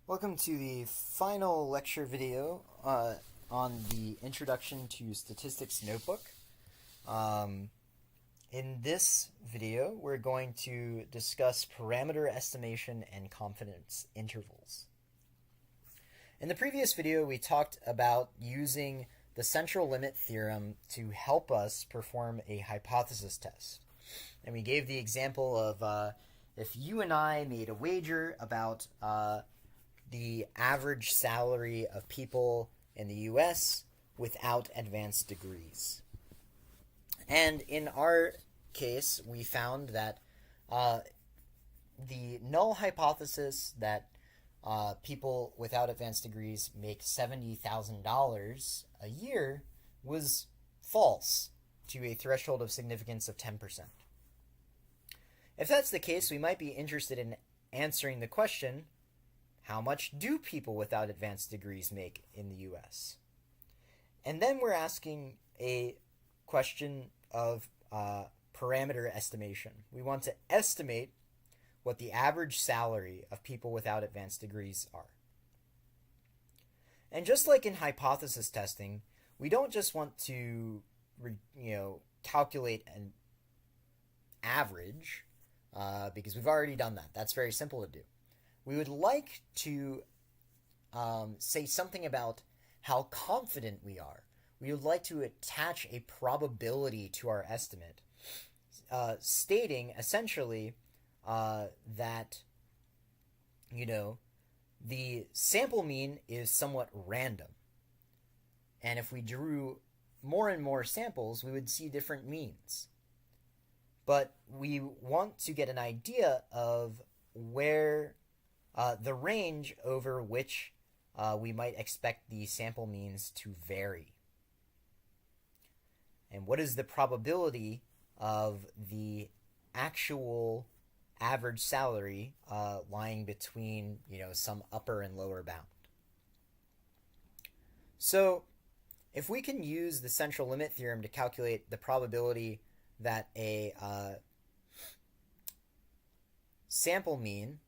Welcome to the final lecture video on the Introduction to Statistics Notebook. Um, in this video, we're going to discuss parameter estimation and confidence intervals. In the previous video, we talked about using the central limit theorem to help us perform a hypothesis test. And we gave the example of if you and I made a wager about the average salary of people in the US without advanced degrees. And in our case, we found that the null hypothesis that people without advanced degrees make $70,000 a year was false to a threshold of significance of 10%. If that's the case, we might be interested in answering the question, how much do people without advanced degrees make in the US? And then we're asking a question of parameter estimation. We want to estimate what the average salary of people without advanced degrees are. And just like in hypothesis testing, we don't just want to calculate an average because we've already done that. That's very simple to do. We would like to say something about how confident we are. We would like to attach a probability to our estimate, stating essentially that, the sample mean is somewhat random. And if we drew more and more samples, we would see different means. But we want to get an idea of where the range over which we might expect the sample means to vary. And what is the probability of the actual average salary lying between, some upper and lower bound? So if we can use the central limit theorem to calculate the probability that a sample mean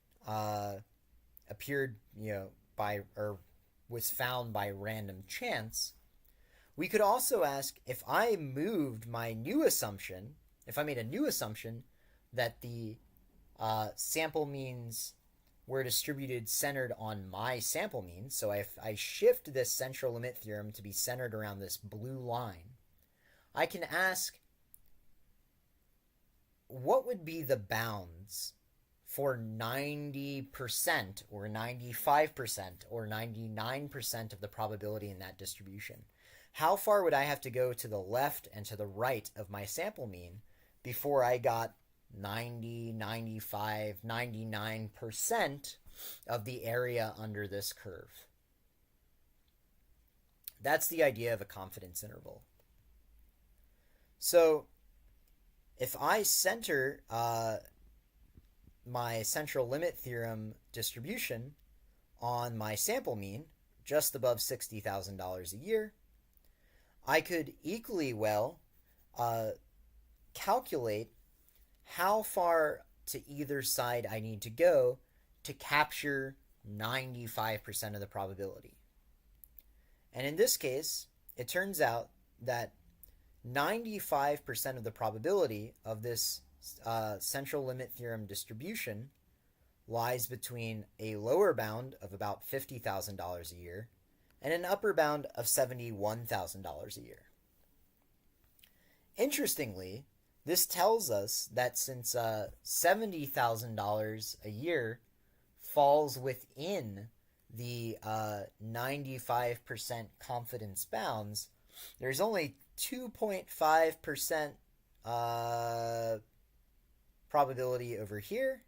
appeared, by or was found by random chance, we could also ask if I moved my new assumption, if I made a new assumption that the sample means were distributed centered on my sample mean, so if I shift this central limit theorem to be centered around this blue line, I can ask what would be the bounds for 90% or 95% or 99% of the probability in that distribution. How far would I have to go to the left and to the right of my sample mean before I got 90, 95, 99% of the area under this curve? That's the idea of a confidence interval. So if I center my central limit theorem distribution on my sample mean, just above $60,000 a year, I could equally well calculate how far to either side I need to go to capture 95% of the probability. And in this case, it turns out that 95% of the probability of this central limit theorem distribution lies between a lower bound of about $50,000 a year and an upper bound of $71,000 a year. Interestingly, this tells us that since $70,000 a year falls within the 95% confidence bounds, there's only 2.5% probability over here,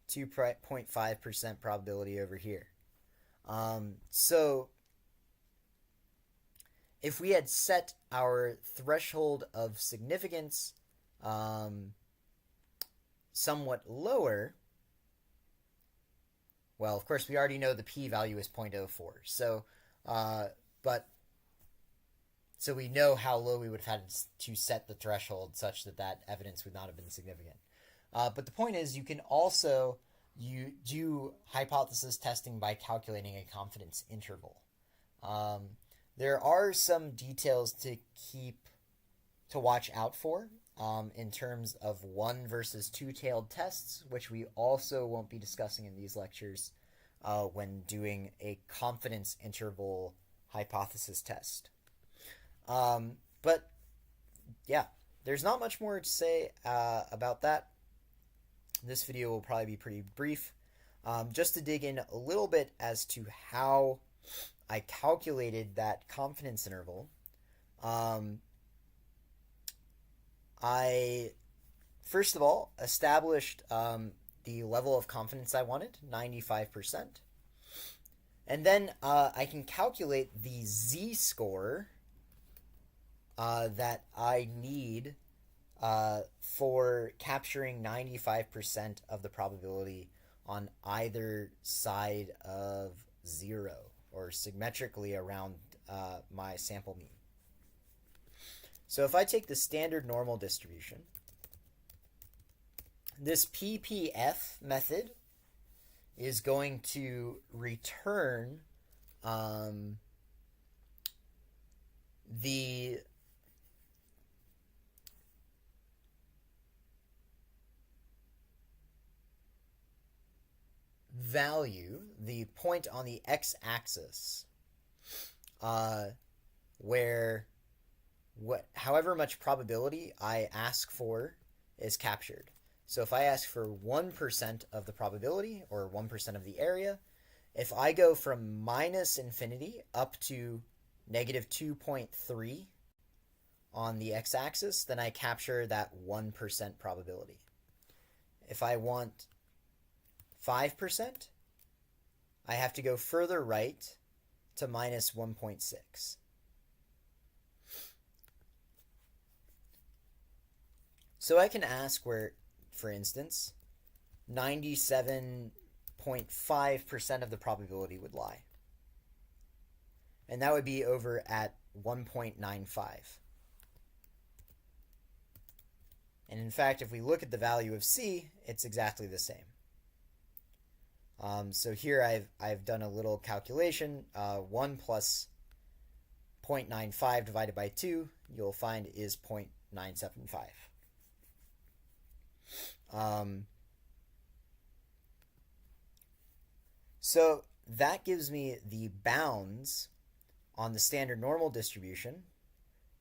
2.5% probability over here. So if we had set our threshold of significance somewhat lower, well, of course, we already know the p-value is 0.04. So we know how low we would have had to set the threshold such that evidence would not have been significant. But the point is, you can also you do hypothesis testing by calculating a confidence interval. There are some details to watch out for in terms of one versus two-tailed tests, which we also won't be discussing in these lectures when doing a confidence interval hypothesis test. But yeah, there's not much more to say about that. This video will probably be pretty brief. Just to dig in a little bit as to how I calculated that confidence interval. I first of all established the level of confidence I wanted, 95%. And then I can calculate the z-score that I need for capturing 95% of the probability on either side of 0, or symmetrically around my sample mean. So if I take the standard normal distribution, this PPF method is going to return the value, the point on the x-axis, where however much probability I ask for is captured. So if I ask for 1% of the probability, or 1% of the area, if I go from minus infinity up to negative 2.3 on the x-axis, then I capture that 1% probability. If I want 5%, I have to go further right to minus 1.6. So I can ask where, for instance, 97.5% of the probability would lie. And that would be over at 1.95. And in fact, if we look at the value of C, it's exactly the same. So here I've done a little calculation. 1 plus 0.95 divided by 2, you'll find is 0.975. So that gives me the bounds on the standard normal distribution,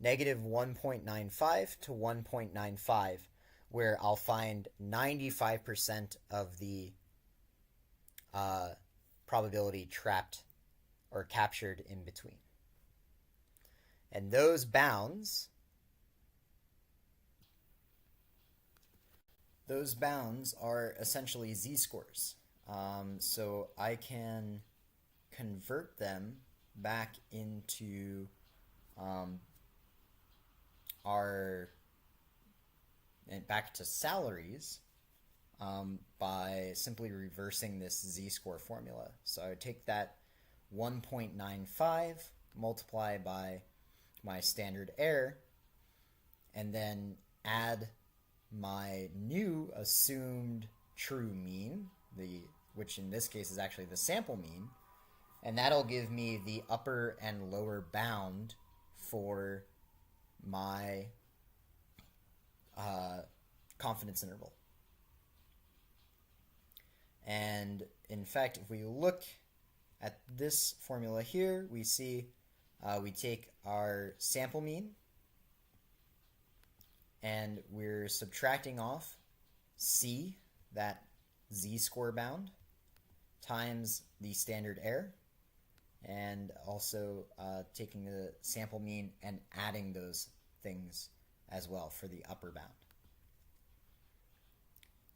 negative 1.95 to 1.95, where I'll find 95% of the probability trapped or captured in between. And those bounds are essentially z-scores. So I can convert them back into back to salaries by simply reversing this z-score formula. So I would take that 1.95, multiply by my standard error, and then add my new assumed true mean, which in this case is actually the sample mean, and that'll give me the upper and lower bound for my confidence interval. And in fact, if we look at this formula here, we see we take our sample mean and we're subtracting off C, that z-score bound, times the standard error, and also taking the sample mean and adding those things as well for the upper bound.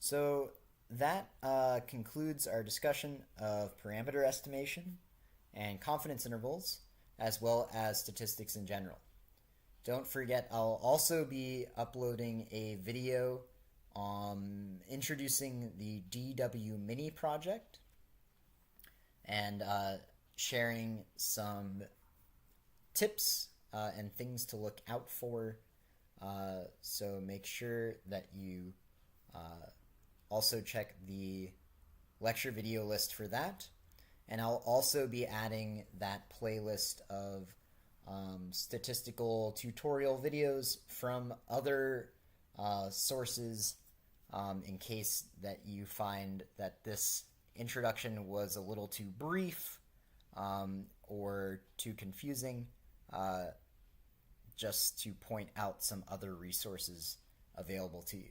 So that concludes our discussion of parameter estimation and confidence intervals, as well as statistics in general. Don't forget, I'll also be uploading a video introducing the DW Mini project and sharing some tips and things to look out for. So make sure that you also check the lecture video list for that. And I'll also be adding that playlist of statistical tutorial videos from other sources in case that you find that this introduction was a little too brief or too confusing, just to point out some other resources available to you.